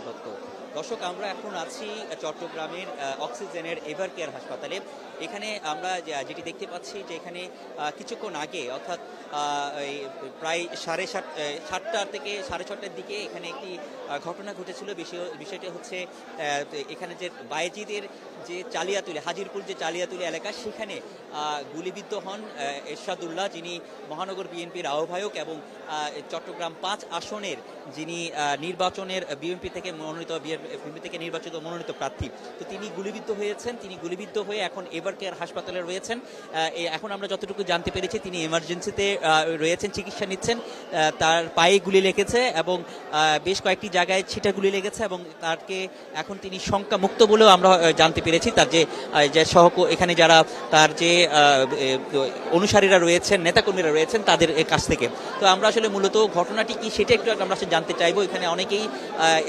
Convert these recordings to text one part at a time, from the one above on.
দত্ত। দর্শক, আমরা এখন আছি চট্টগ্রামের অক্সিজেনের এভার কেয়ার হাসপাতালে। এখানে আমরা যেটি দেখতে পাচ্ছি যে এখানে কিছুক্ষণ আগে অর্থাৎ প্রায় সাতটা থেকে 6:30টার দিকে এখানে একটি ঘটনা ঘটেছিল। বিষয়টি হচ্ছে এখানে যে বায়েজিদের যে চালিয়াতুলি, হাজিরপুর যে চালিয়াতুলি এলাকা, সেখানে গুলিবিদ্ধ হন এরশাদুল্লাহ, যিনি মহানগর বিএনপির আহ্বায়ক এবং চট্টগ্রাম 5 আসনের যিনি নির্বাচনের বিএনপি থেকে নির্বাচিত মনোনীত প্রার্থী। তো তিনি গুলিবিদ্ধ হয়েছেন। তিনি গুলিবিদ্ধ হয়ে এখন এভার কেয়ার হাসপাতালে রয়েছেন। এখন আমরা যতটুকু জানতে পেরেছি তিনি এমার্জেন্সিতে রয়েছেন, চিকিৎসা নিচ্ছেন। তার পায়ে গুলি লেগেছে এবং বেশ কয়েকটি জায়গায় ছিটা গুলি লেগেছে এবং তাকে এখন তিনি শঙ্কা মুক্ত বলেও আমরা জানতে পেরেছি। তার যে এখানে যারা তার যে অনুসারীরা রয়েছেন, নেতাকর্মীরা রয়েছেন, তাদের কাছ থেকে। তো আমরা আসলে মূলত ঘটনাটি কি সেটা একটু আমরা জানতে চাইবো। এখানে অনেকেই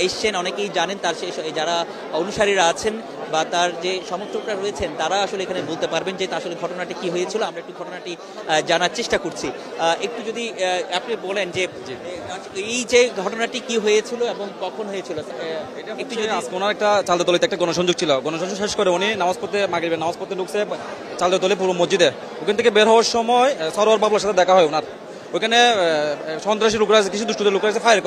এসছেন, অনেকেই জানেন, তার যারা অনুসারীরা আছেন বা তার যে সমর্থকরা রয়েছেন তারা আসলে এখানে বলতে পারবেন যে আসলে ঘটনাটি কি হয়েছিল। আমরা একটু ঘটনাটি জানার চেষ্টা করছি। একটু যদি আপনি বলেন যে এই যে ঘটনাটি কি হয়েছিল এবং কখন হয়েছিল। একটু যদি ওনার একটা চালদতলিতে একটা গণসংযোগ ছিল, গণসংযোগ শেষ করে উনি নামাজ পড়তে ঢুকছে চালদতলি পুরো মসজিদে। ওখান থেকে বের হওয়ার সময় সরোয়ার বাবুর সাথে দেখা হয় ওনার। ওখানে সন্ত্রাসী লোকরা আছে, কিছু দুষ্টদের লোকরা আছে, ফায়ার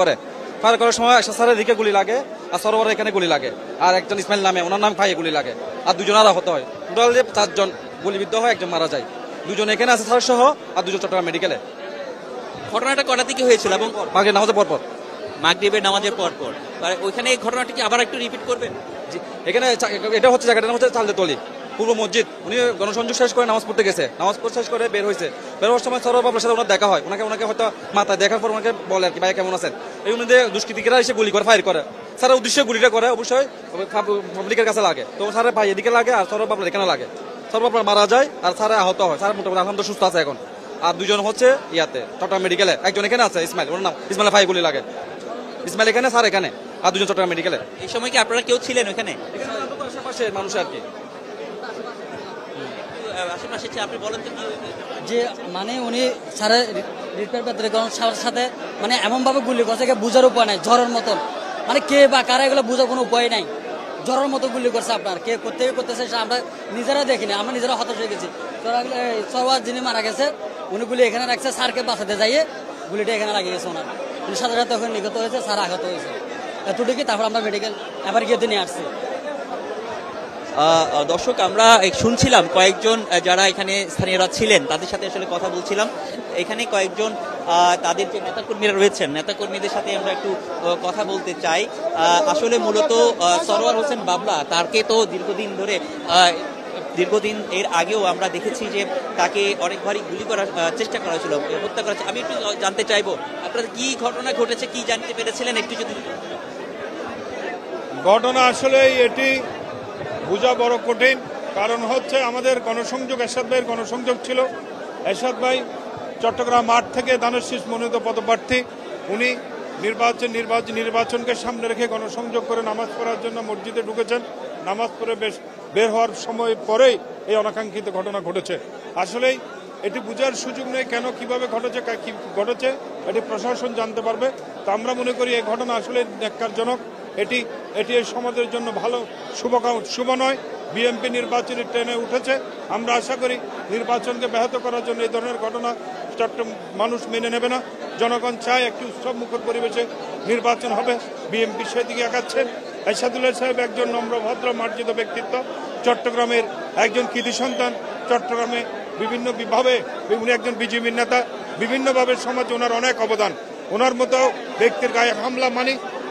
করার সময় স্যারের দিকে গুলি লাগে আর সরোয়ারের এখানে গুলি লাগে আর একজন ইসমাইল নামে ওনার নাম খাইয়ে গুলি লাগে আর দুজন আহত হয়। টোটাল 4 জন গুলিবিদ্ধ হয়, একজন মারা যায়। 2 জন এখানে আছে স্যার সহ আর 2 জন চট্টগ্রাম মেডিকেলে। ঘটনাটা কটা থেকে হয়েছিল এবং মাগরিবের নামাজের পরপর? মাগরিবের নামাজের পরপর। ওইখানে এই ঘটনাটি কি আবার একটু রিপিট করবেন? এখানে এটা হচ্ছে জায়গাটার হচ্ছে চালদতলি পূর্ব মসজিদ। উনি গণসংযোগ শেষ করে নামাজ পড়তে গেছে, নামাজ পড়তে শেষ করে বের হওয়ার সময় সরোয়ার বাবুর সাথে ওনার দেখা হয়। ওনাকে হয়তো মাথায় দেখার পর ওনাকে বলে আর কি, ভাই কেমন আছেন। এই উনিদের দুষ্কৃতিকেরা এসে গুলি করে, ফায়ার করে। স্যারের উদ্দেশ্যে গুলিটা করে অবশ্যই পাবলিকের কাছে লাগে। তো স্যারের ভাই এদিকে লাগে আর সরোয়ার বাবুর এখানে লাগে। সরোয়ার বাবুর মারা যায় আর স্যার আহত হয়। স্যার মোটামুটি আলহামদুলিল্লাহ সুস্থ আছে এখন। আর 2 জন হচ্ছে চট্টগ্রাম মেডিকেলে। একজন এখানে আছে ইসমাইল, ওনার নাম ইসমাইল, ফায়ার গুলি লাগে। ইসমাইল এখানে, স্যার এখানে, আর 2 জন চট্টগ্রাম মেডিকেলে। এই সময় কি আপনারা কেউ ছিলেন ওখানে? আশেপাশে মানুষ আর কি। আপনি বলেন তো যে মানে উনি স্যারের রিপেয়ার পেতে সাথে মানে এমনভাবে গুলি করছে বোঝার উপায় নাই, ঝড়ের মতন। মানে কে বা কারা এগুলো বোঝার কোনো উপায় নাই, ঝড়ের মতো গুলি করছে। আপনার কে করতেছে আমরা নিজেরা দেখিনি, আমরা নিজেরা হতাশ হয়ে গেছি। সরওয়ার যিনি মারা গেছে উনি গুলি এখানে রাখছে, স্যারকে বাঁচাতে যাইয়ে গুলিটা এখানে লাগিয়ে গেছে ওনার। উনি সাথে সাথে ওখানে নিহত হয়েছে, স্যার আহত হয়েছে। এতটুকুই। তারপর আমরা মেডিকেল এবার গিয়ে নিয়ে আসছি। দর্শক, আমরা শুনছিলাম কয়েকজন যারা এখানে স্থানীয়রা ছিলেন তাদের সাথে আসলে কথা বলছিলাম। এখানে কয়েকজন তাদের যে নেতাকর্মীরা রয়েছেন, নেতাকর্মীদের সাথে আমরা একটু কথা বলতে চাই। আসলে মূলত সরোয়ার হোসেন বাবলা, তাকে তো দীর্ঘদিন এর আগেও আমরা দেখেছি যে তাকে অনেকবারই গুলি করার চেষ্টা করা হয়েছিল, হত্যা করা হয়েছিল। আমি একটু জানতে চাইবো আপনার কি ঘটনা ঘটেছে, কি জানতে পেরেছিলেন একটু যদি। ঘটনা আসলে এটি বোঝা বড় কঠিন, কারণ হচ্ছে আমাদের গণসংযোগ, এরশাদ ভাইয়ের গণসংযোগ ছিল। এরশাদ ভাই চট্টগ্রাম 8 থেকে দানের শীষ মনোনীত পদপ্রার্থী। উনি নির্বাচনকে সামনে রেখে গণসংযোগ করে নামাজ পড়ার জন্য মসজিদে ঢুকেছেন। নামাজ পড়ে বের হওয়ার সময় পরেই এই অনাকাঙ্ক্ষিত ঘটনা ঘটেছে। আসলেই এটি বোঝার সুযোগ নেই কেন, কিভাবে ঘটেছে এটি প্রশাসন জানতে পারবে। তা আমরা মনে করি এই ঘটনা আসলে ন্যাক্কারজনক। এটি এই সমাজের জন্য ভালো শুভ নয়। বিএনপি নির্বাচনী ট্রেনে উঠেছে। আমরা আশা করি নির্বাচনকে ব্যাহত করার জন্য এই ধরনের ঘটনা মানুষ মেনে নেবে না। জনগণ চায় একটি উৎসব মুখর পরিবেশে নির্বাচন হবে। বিএনপি সেদিকে এগাচ্ছেন। এরশাদুল্লাহ সাহেব একজন নম্র, ভদ্র, মার্জিত ব্যক্তিত্ব, চট্টগ্রামের একজন কৃতি সন্তান। চট্টগ্রামে বিভিন্নভাবে উনি একজন বিজেপির নেতা, বিভিন্নভাবে সমাজে ওনার অনেক অবদান। ওনার মতো ব্যক্তির গায়ে হামলা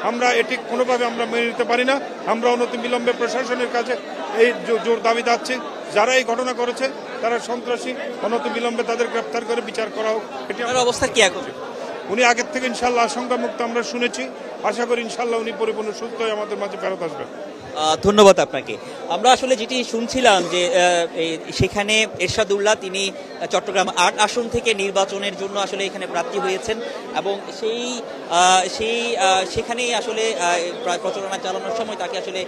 আমরা এটি কোনোভাবে আমরা মেনে নিতে পারি না। আমরা অনতিবিলম্বে প্রশাসনের কাছে এই জোর দাবি যাচ্ছি, যারা এই ঘটনা করেছে তারা সন্ত্রাসী, অনতিবিলম্বে তাদের গ্রেপ্তার করে বিচার করা হোক। এটি আমার অবস্থা কি এখন? উনি আগের থেকে ইনশাল্লাহ আশঙ্কামুক্ত আমরা শুনেছি। আশা করি ইনশাল্লাহ উনি পরিপূর্ণ সুস্থ হয়ে আমাদের মাঝে ফেরত আসবেন। ধন্যবাদ আপনাকে। আমরা আসলে যেটি শুনছিলাম যে সেখানে এরশাদুল্লাহ তিনি চট্টগ্রাম ৮ আসন থেকে নির্বাচনের জন্য আসলে এখানে প্রার্থী হয়েছেন এবং সেখানেই আসলে প্রচারণা চালানোর সময় তাকে আসলে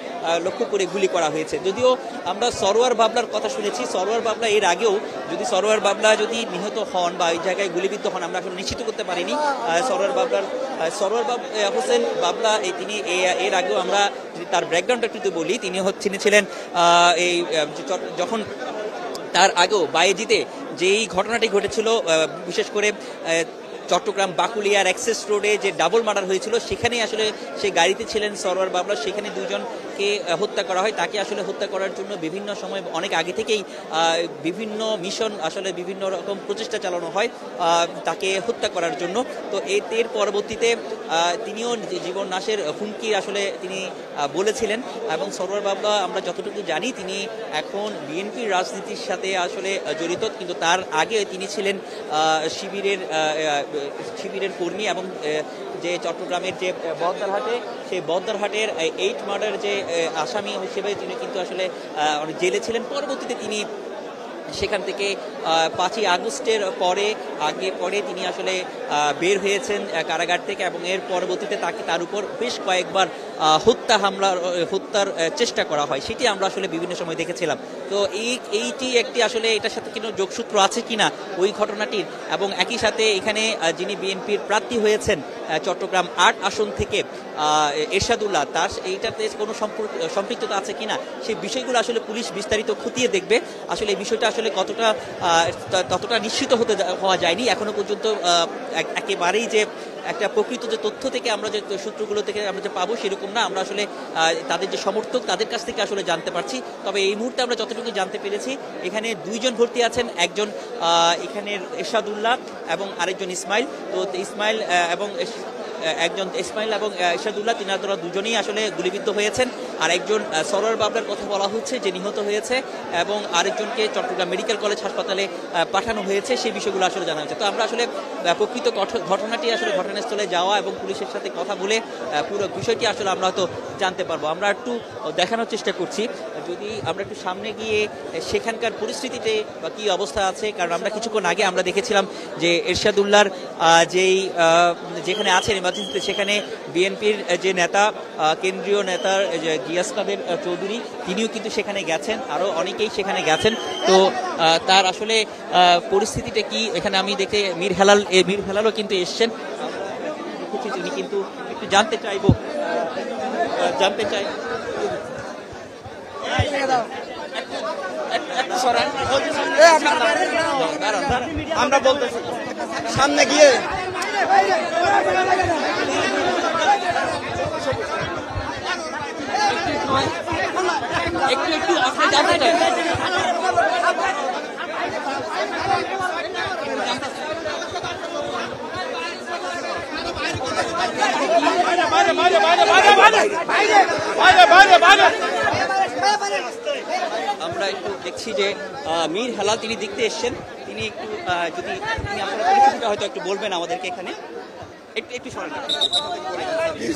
লক্ষ্য করে গুলি করা হয়েছে। যদিও আমরা সরোয়ার বাবলার কথা শুনেছি, সরোয়ার বাবলা এর আগেও যদি সরোয়ার বাবলা যদি নিহত হন বা ওই জায়গায় গুলিবিদ্ধ হন আমরা আসলে নিশ্চিত করতে পারিনি। সরোয়ার হোসেন বাবলা তিনি এর আগেও আমরা তার ব্যাকগ্রাউন্ডটা একটু বলি, তিনি ছিলেন এই যখন তার আগেও বায়েজিতে যেই ঘটনাটি ঘটেছিল, বিশেষ করে চট্টগ্রাম বাকুলিয়ার অ্যাক্সেস রোডে যে ডাবল মার্ডার হয়েছিল সেখানেই আসলে সে গাড়িতে ছিলেন সরোয়ার বাবলা, সেখানে দুজনকে হত্যা করা হয়। তাকে আসলে হত্যা করার জন্য বিভিন্ন সময় অনেক আগে থেকেই বিভিন্ন মিশন আসলে বিভিন্ন রকম প্রচেষ্টা চালানো হয় তাকে হত্যা করার জন্য। তো এর পরবর্তীতে তিনিও জীবন নাশের হুমকি আসলে তিনি বলেছিলেন এবং সরোয়ার বাবলা আমরা যতটুকু জানি তিনি এখন বিএনপির রাজনীতির সাথে আসলে জড়িত, কিন্তু তার আগে তিনি ছিলেন শিবিরের কর্মী এবং যে চট্টগ্রামের যে বহদ্দারহাটে সেই বহদ্দারহাটের 8 মার্ডার যে আসামি হিসেবে তিনি কিন্তু আসলে জেলে ছিলেন। পরবর্তীতে তিনি সেখান থেকে 5ই আগস্টের পরে তিনি আসলে বের হয়েছেন কারাগার থেকে এবং এর পরবর্তীতে তার উপর বেশ কয়েকবার হত্যার চেষ্টা করা হয়, সেটি আমরা আসলে বিভিন্ন সময় দেখেছিলাম। তো এইটি একটি আসলে এটার সাথে কোনো যোগসূত্র আছে কিনা ওই ঘটনাটির, এবং একই সাথে এখানে যিনি বিএনপির প্রার্থী হয়েছেন চট্টগ্রাম 8 আসন থেকে এরশাদুল্লাহ, তার এইটাতে কোনো সম্পৃক্ততা আছে কিনা সেই বিষয়গুলো আসলে পুলিশ বিস্তারিত খতিয়ে দেখবে। আসলে এই বিষয়টা আসলে ততটা নিশ্চিত হওয়া যায়নি এখনো পর্যন্ত। একেবারেই যে একটা প্রকৃত যে তথ্য থেকে আমরা যে সূত্রগুলো থেকে আমরা যে পাবো সেরকম না, আমরা আসলে তাদের যে সমর্থক তাদের কাছ থেকে আসলে জানতে পারছি। তবে এই মুহূর্তে আমরা যতটুকু জানতে পেরেছি এখানে 2 জন ভর্তি আছেন, একজন এখানের এরশাদুল্লাহ এবং আরেকজন ইসমাইল। তো ইসমাইল এবং এরশাদুল্লাহ তিনারা দুজনেই আসলে গুলিবিদ্ধ হয়েছেন, আর একজন সরোয়ার বাবলার কথা বলা হচ্ছে যে নিহত হয়েছে এবং আরেকজনকে চট্টগ্রাম মেডিকেল কলেজ হাসপাতালে পাঠানো হয়েছে, সেই বিষয়গুলো আসলে জানা হয়েছে। তো আমরা আসলে প্রকৃত ঘটনাটি আসলে ঘটনাস্থলে যাওয়া এবং পুলিশের সাথে কথা বলে পুরো বিষয়টি আসলে আমরা হয়তো জানতে পারবো। আমরা একটু দেখানোর চেষ্টা করছি, যদি আমরা একটু সামনে গিয়ে সেখানকার পরিস্থিতিতে বা কী অবস্থা আছে, কারণ আমরা কিছুক্ষণ আগে আমরা দেখেছিলাম যে এরশাদুল্লাহর যেখানে আছেন ইমার্জেন্সিতে সেখানে বিএনপির যে নেতা কেন্দ্রীয় নেতার গিয়াস কাদের চৌধুরী তিনিও কিন্তু সেখানে গেছেন, আরও অনেকেই সেখানে গেছেন। তো তার আসলে পরিস্থিতিটা কি এখানে আমি দেখে মীর হেলালও কিন্তু এসছেন, তিনি কিন্তু একটু জানতে চাই আমরা বলতেছি সামনে গিয়ে একটু আপনি জানতে চাই আমরা একটু দেখছি যে মীর হেলাল তিনি দেখতে এসছেন, তিনি একটু যদি তিনি আপনার পরিস্থিতিটা হয়তো একটু বলবেন আমাদেরকে এখানে একটু সরেন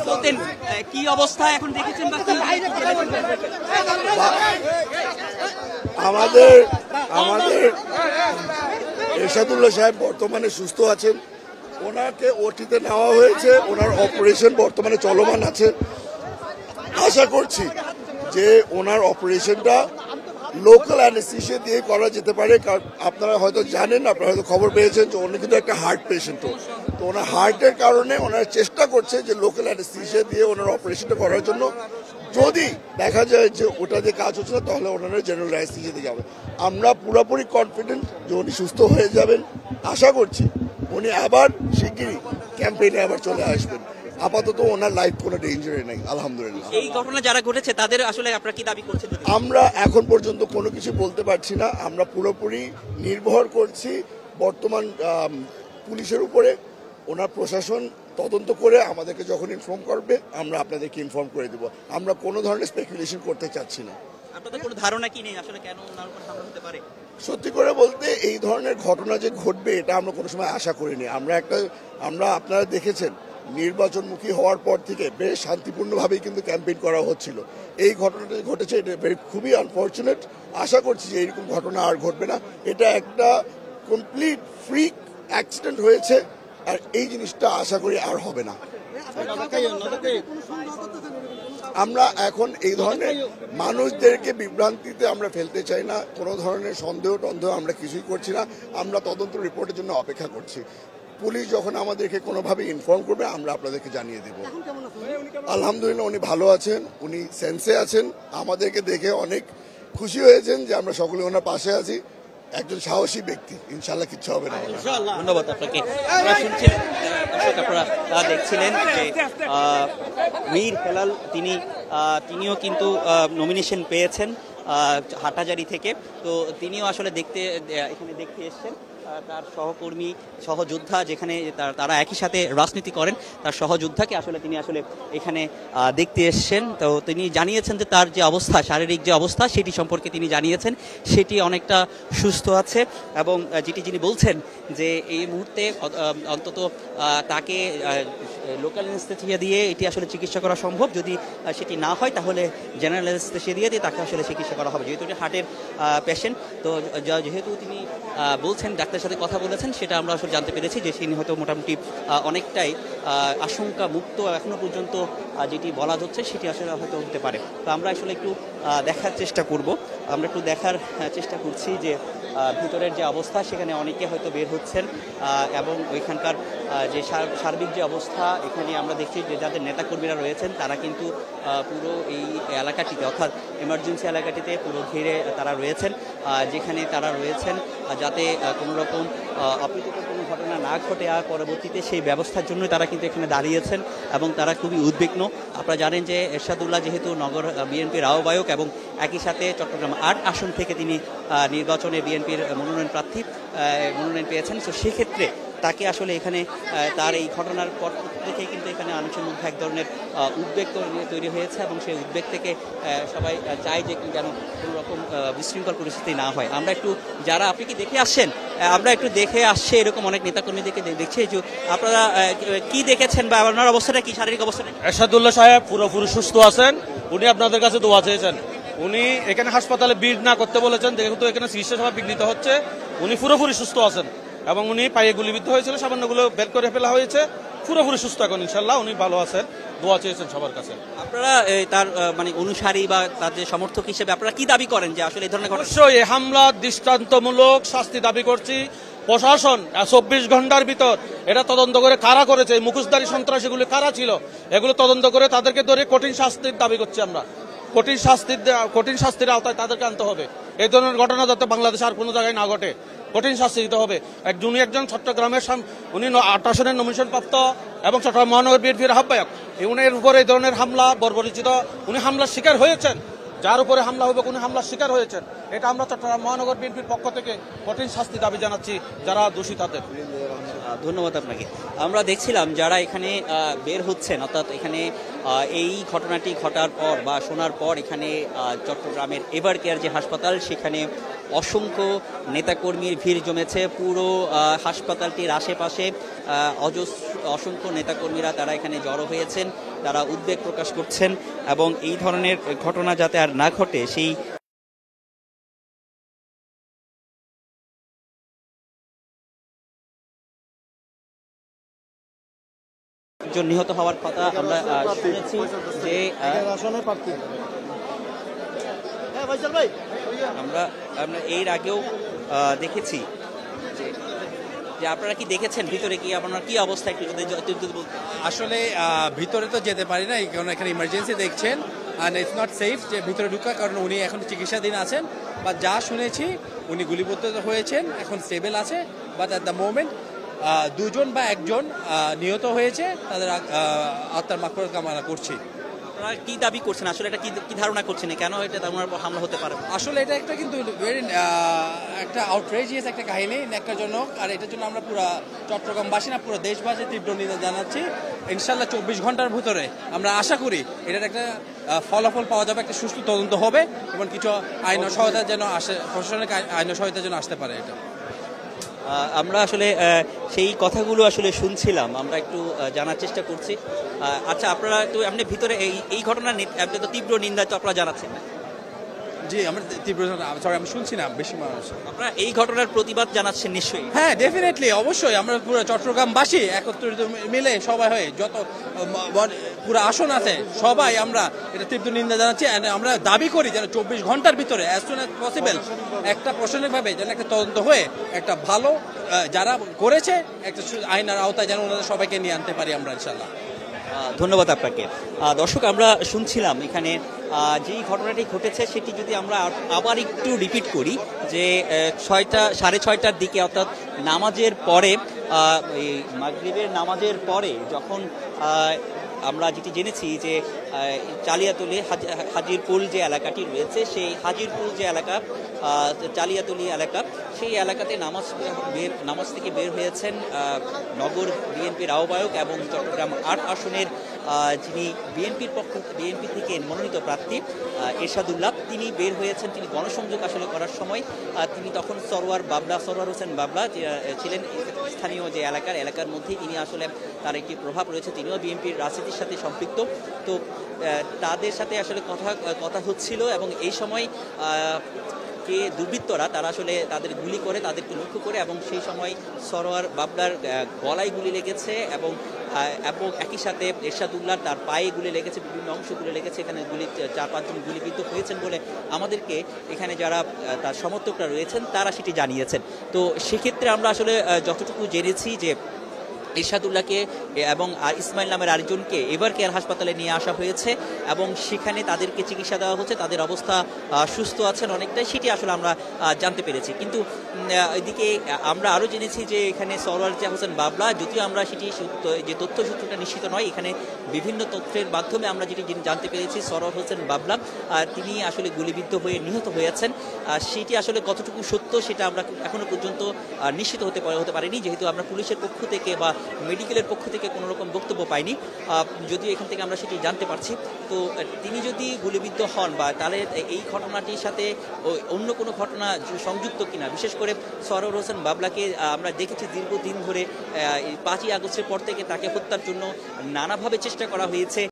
বলতেন কি অবস্থা এখন দেখেছেন বা আমাদের এরশাদুল্লাহ সাহেব বর্তমানে সুস্থ আছেন, ওনাকে ওটিতে নেওয়া হয়েছে, ওনার অপারেশন বর্তমানে চলমান আছে। আশা করছি যে ওনার অপারেশনটা লোকাল অ্যানেস্থেশিয়া দিয়ে করা যেতে পারে, কারণ আপনারা হয়তো জানেন, আপনারা হয়তো খবর পেয়েছেন যে উনি কিন্তু একটা হার্ট পেশেন্টও, তো ওনার হার্টের কারণে ওনারা চেষ্টা করছে যে লোকাল অ্যানেস্থেশিয়া দিয়ে ওনার অপারেশনটা করার জন্য। যদি দেখা যায় যে ওটা দিয়ে কাজ হচ্ছে না তাহলে ওনারা জেনারেল অ্যানেস্থেশিয়া দিয়ে যাবে। আমরা পুরোপুরি কনফিডেন্ট যে উনি সুস্থ হয়ে যাবেন। আশা করছি উনি আবার শিগগিরই ক্যাম্পেইনে আবার চলে আসবেন। আপাতত ওনার লাইফ কোনো ডেঞ্জারে নেই, আলহামদুলিল্লাহ। এই ঘটনা যারা ঘটেছে তাদের আসলে আপনারা কি দাবি করছেন? আমরা এখন পর্যন্ত কোনো কিছু বলতে পারছি না, আমরা পুরোপুরি নির্ভর করছি বর্তমান পুলিশের উপরে। ওনার প্রশাসন তদন্ত করে আমাদেরকে যখন ইনফর্ম করবে আমরা আপনাদেরকে ইনফর্ম করে দেব। আমরা কোনো ধরনের স্পেকুলেশন করতে চাচ্ছি না। আপনাদের কোনো ধারণা কি নেই আসলে কেন ওনার উপর হামলা হতে পারে? সত্যি করে বলতে এই ধরনের ঘটনা যে ঘটবে এটা আমরা কোনো সময় আশা করিনি। আমরা আপনারা দেখেছেন নির্বাচনমুখী হওয়ার পর থেকে বেশ শান্তিপূর্ণভাবেই কিন্তু ক্যাম্পেইন করা হচ্ছিল। এই ঘটনাটা ঘটেছে, এটা খুবই আনফর্চুনেট। আশা করছি যে এইরকম ঘটনা আর ঘটবে না। এটা একটা কমপ্লিট ফ্রিক অ্যাক্সিডেন্ট হয়েছে, আর এই জিনিসটা আশা করি আর হবে না। আমরা এখন এই ধরনের মানুষদেরকে বিভ্রান্তিতে আমরা ফেলতে চাই না। কোনো ধরনের সন্দেহ আমরা কিছুই করছি না। আমরা তদন্ত রিপোর্টের জন্য অপেক্ষা করছি। পুলিশ যখন আমাদেরকে কোনোভাবে ইনফর্ম করবে আমরা আপনাদেরকে জানিয়ে দেব। আলহামদুলিল্লাহ উনি ভালো আছেন, উনি সেন্সে আছেন। আমাদেরকে দেখে অনেক খুশি হয়েছেন যে আমরা সকলে ওনার পাশে আছি। একজন সাহসী ব্যক্তি, ইনশাল্লাহ কিচ্ছু হবে না। ধন্যবাদ আপনাকে। আপনারা শুনছিলেন, আপনারা দেখছিলেন যে মীর হেলাল তিনিও কিন্তু নমিনেশন পেয়েছেন হাটহাজারী থেকে। তো তিনিও আসলে এখানে দেখতে এসছেন তার সহকর্মী সহযোদ্ধা, যেখানে তারা একই সাথে রাজনীতি করেন, তার সহযোদ্ধাকে আসলে তিনি এখানে দেখতে এসছেন। তো তিনি জানিয়েছেন যে তার যে অবস্থা, শারীরিক যে অবস্থা সেটি সম্পর্কে তিনি জানিয়েছেন সেটি অনেকটা সুস্থ আছে, এবং যিনি বলছেন যে এই মুহূর্তে অন্তত তাকে লোকাল অ্যানেস্থেসিয়া দিয়ে এটি আসলে চিকিৎসা করা সম্ভব। যদি সেটি না হয় তাহলে জেনারেল অ্যানেস্থেসিয়া দিয়ে তাকে আসলে চিকিৎসা করা হবে, যেহেতু এটি হার্টের পেশেন্ট। তো যেহেতু তিনি বলছেন, ডাক্তারের সাথে কথা বলেছেন, সেটা আমরা আসলে জানতে পেরেছি যে তিনি হয়তো মোটামুটি অনেকটাই আশঙ্কা মুক্ত এখনো পর্যন্ত, যেটি বলা হচ্ছে সেটি আসলে হয়তো হতে পারে। তো আমরা আসলে একটু দেখার চেষ্টা করছি যে ভিতরের যে অবস্থা, সেখানে অনেকে হয়তো বের হচ্ছেন, এবং ওইখানকার যে সার্বিক যে অবস্থা, এখানে আমরা দেখছি যে যাদের নেতাকর্মীরা রয়েছেন তারা কিন্তু পুরো এই এলাকাটিতে, অর্থাৎ এমার্জেন্সি এলাকাটিতে পুরো ঘিরে তারা রয়েছেন, যেখানে তারা রয়েছেন যাতে কোনো রকম অপ্রীতিকর কোনো ঘটনা না ঘটে, আর পরবর্তীতে সেই ব্যবস্থার জন্য তারা কিন্তু এখানে দাঁড়িয়েছেন এবং তারা খুবই উদ্বিগ্ন। আপনারা জানেন যে এরশাদুল্লাহ যেহেতু নগর বিএনপির আহ্বায়ক এবং একই সাথে চট্টগ্রাম 8 আসন থেকে তিনি নির্বাচনে বিএনপির মনোনয়ন পেয়েছেন। তো সেক্ষেত্রে তাকে আসলে এখানে তার এই ঘটনার পর থেকে কিন্তু এখানে মানুষের মধ্যে এক ধরনের উদ্বেগ তৈরি হয়েছে, এবং সেই উদ্বেগ থেকে সবাই চায় যে যেন কোনো রকম বিশৃঙ্খল পরিস্থিতি না হয়। আমরা একটু যারা আপনি কি দেখে আসছেন, আমরা একটু দেখে আসছে এরকম অনেক নেতাকর্মীদেরকে দেখছি। যে আপনারা কি দেখেছেন বা আপনার অবস্থাটা কি, শারীরিক অবস্থাটা? এরশাদুল্লাহ সাহেব পুরোপুরি সুস্থ আছেন। উনি আপনাদের কাছে দোয়া চেয়েছেন। উনি এখানে হাসপাতালে ভিড় না করতে বলেছেন, যেহেতু এখানে চিকিৎসা সেবা বিঘ্নিত হচ্ছে। উনি পুরোপুরি সুস্থ আছেন, এবং উনি পায়ে গুলিবিদ্ধ হয়েছিল, সামান্যগুলো বের করে ফেলা হয়েছে, পুরোপুরি সুস্থ এখন ইনশাল্লাহ। উনি ভালো আছেন, দোয়া চেয়েছেন সবার কাছে। আপনারা তার অনুসারী বা তার যে সমর্থক হিসেবে আপনারা কি দাবি করেন যে আসলে এই ধরনের ঘটনা? অবশ্যই এই হামলার দৃষ্টান্তমূলক শাস্তি দাবি করছি। প্রশাসন 24 ঘন্টার ভিতর এটা তদন্ত করে কারা করেছে, মুখোশধারী সন্ত্রাসীগুলো কারা ছিল, এগুলো তদন্ত করে তাদেরকে ধরে কঠিন শাস্তির দাবি করছি আমরা। কঠিন শাস্তির আওতায় তাদেরকে আনতে হবে। এই ধরনের ঘটনা যাতে বাংলাদেশে আর কোনো জায়গায় না ঘটে, কঠিন শাস্তি দিতে হবে। একজন চট্টগ্রামের উনি 8 আসনের নমিনেশন প্রাপ্ত এবং চট্টগ্রাম মহানগর বিএনপির আহ্বায়ক। উনির উপরে এই ধরনের হামলা বর্বরিচিত, উনি হামলার শিকার হয়েছেন। যার উপরে হামলা হবে উনি হামলার শিকার হয়েছেন। এটা আমরা চট্টগ্রাম মহানগর বিএনপির পক্ষ থেকে কঠিন শাস্তি দাবি জানাচ্ছি যারা দোষী তাদের। ধন্যবাদ আপনাকে। আমরা দেখছিলাম যারা এখানে বের হচ্ছেন, অর্থাৎ এখানে এই ঘটনাটি ঘটার পর বা শোনার পর এখানে চট্টগ্রামের এভার কেয়ার যে হাসপাতাল, সেখানে অসংখ্য নেতাকর্মীর ভিড় জমেছে। পুরো হাসপাতালটির আশেপাশে অসংখ্য নেতাকর্মীরা তারা এখানে জড়ো হয়েছেন, তারা উদ্বেগ প্রকাশ করছেন, এবং এই ধরনের ঘটনা যাতে আর না ঘটে সেই নিহত হওয়ার কথা আমরা শুনেছি। যে আমরা এর আগেও দেখেছি যে আপনারা কি দেখেছেন ভিতরে, কি আপনার কি অবস্থা একটু যদি বলতেন। আসলে ভিতরে তো যেতে পারি না, কারণ এখানে ইমার্জেন্সি দেখছেন, আর ইটস নট সেফ যে ভিতরে ঢুকা, কারণ উনি এখন চিকিৎসাধীন আছেন। বা যা শুনেছি উনি গুলিবিদ্ধ হয়েছেন, এখন স্টেবল আছে, বাট অ্যাট দ্য মোমেন্ট 2 জন বা 1 জন নিহত হয়েছে, তাদের আত্মার মাগফিরাত কামনা করছি। আপনারা কি দাবি করছেন আসলে, এটা কি ধারণা করছেন কেন এটা তেমন হামলা হতে পারে? আসলে এটা একটা কিন্তু ভেরি একটা আউটরেজিয়াস একটা কাহিনী, ন্যাক্কারজনক। আর এটার জন্য আমরা পুরো চট্টগ্রামবাসী না, পুরো দেশবাসী তীব্র নিন্দা জানাচ্ছি। ইনশাল্লাহ 24 ঘন্টার ভিতরে আমরা আশা করি এটার একটা ফলাফল পাওয়া যাবে, একটা সুষ্ঠু তদন্ত হবে, এবং কিছু আইন সহায়তা যেন আসে, প্রশাসনিক আইন সহায়তা যেন আসতে পারে। এটা আমরা আসলে সেই কথাগুলো আসলে শুনছিলাম, আমরা একটু জানার চেষ্টা করছি। আচ্ছা, আপনারা তো আপনি ভিতরে এই ঘটনার আপনি তো তীব্র নিন্দা তো আপনারা জানাচ্ছেন, জি আমরা তীব্র সরি আমি শুনছি না বেশি মানুষ। আপনারা এই ঘটনার প্রতিবাদ জানাচ্ছেন নিশ্চয়ই। হ্যাঁ ডেফিনেটলি অবশ্যই আমরা পুরো চট্টগ্রামবাসী একত্রিত মিলে সবাই হয়ে যত পুরো আসন আছে সবাই আমরা এটা তীব্র নিন্দা জানাচ্ছি। আমরা দাবি করি যেন 24 ঘন্টার ভিতরে অ্যাজ সুন অ্যাজ পসিবল একটা প্রশাসনিকভাবে যেন একটা তদন্ত হয়ে একটা ভালো যারা করেছে একটা আইনের আওতায় যেন ওনাদের সবাইকে নিয়ে আনতে পারি আমরা ইনশাল্লাহ। ধন্যবাদ আপনাকে। দর্শক, আমরা শুনছিলাম এখানে যেই ঘটনাটি ঘটেছে সেটি যদি আমরা আবার একটু রিপিট করি যে 6:30টার দিকে অর্থাৎ নামাজের পরে এই মাগরিবের নামাজের পরে যখন আমরা যেটি জেনেছি যে চালিয়াতলি হাজিরপুল যে এলাকাটি রয়েছে সেই হাজিরপুল যে এলাকা চালিয়াতলি এলাকা সেই এলাকাতে নামাজ থেকে বের হয়েছেন নগর বিএনপির আহ্বায়ক এবং চট্টগ্রাম ৮ আসনের যিনি বিএনপি থেকে মনোনীত প্রার্থী এরশাদুল্লাহ, তিনি বের হয়েছেন। তিনি গণসংযোগ আসলে করার সময় তিনি তখন সরোয়ার হোসেন বাবলা ছিলেন স্থানীয় যে এলাকার মধ্যেই তিনি আসলে তার একটি প্রভাব রয়েছে, তিনিও বিএনপির রাজনীতির সাথে সম্পৃক্ত। তো তাদের সাথে আসলে কথা হচ্ছিল এবং এই সময় যে দুর্বৃত্তরা তারা আসলে তাদের গুলি করে, তাদেরকে লক্ষ্য করে এবং সেই সময় সরোয়ার বাবলার গলায় গুলি লেগেছে এবং একই সাথে এরশাদুল্লাহ তার পায়ে গুলি লেগেছে, বিভিন্ন অংশ গুলি লেগেছে। এখানে 4-5 জন গুলিবিদ্ধ হয়েছেন বলে আমাদেরকে এখানে যারা তার সমর্থকরা রয়েছেন তারা সেটি জানিয়েছেন। তো সেক্ষেত্রে আমরা আসলে যতটুকু জেনেছি যে এরশাদুল্লাহকে এবং ইসমাইল নামের আরেকজনকে এভার কেয়ার হাসপাতালে নিয়ে আসা হয়েছে এবং সেখানে তাদেরকে চিকিৎসা দেওয়া হচ্ছে, তাদের অবস্থা সুস্থ আছেন অনেকটাই, সেটি আসলে আমরা জানতে পেরেছি। কিন্তু এদিকে আমরা আরও জেনেছি যে এখানে সরোয়ার হোসেন বাবলা, যদিও আমরা সেটি যে তথ্য সূত্রটা নিশ্চিত নয়, এখানে বিভিন্ন তথ্যের মাধ্যমে আমরা যেটি জানতে পেরেছি সরোয়ার হোসেন বাবলা তিনি আসলে গুলিবিদ্ধ হয়ে নিহত হয়েছেন। সেটি আসলে কতটুকু সত্য সেটা আমরা এখনো পর্যন্ত নিশ্চিত হতে পারিনি, যেহেতু আমরা পুলিশের পক্ষ থেকে বা মেডিকেলের পক্ষ থেকে কোনো রকম বক্তব্য পাইনি, যদিও এখান থেকে আমরা সেটি জানতে পারছি। তো তিনি যদি গুলিবিদ্ধ হন বা তাহলে এই ঘটনাটির সাথে অন্য কোনো ঘটনা সংযুক্ত কিনা, বিশেষ করে সরোয়ার হোসেন বাবলাকে আমরা দেখেছি দীর্ঘদিন ধরে 5ই আগস্টের পর থেকে তাকে হত্যার জন্য নানাভাবে চেষ্টা করা হয়েছে।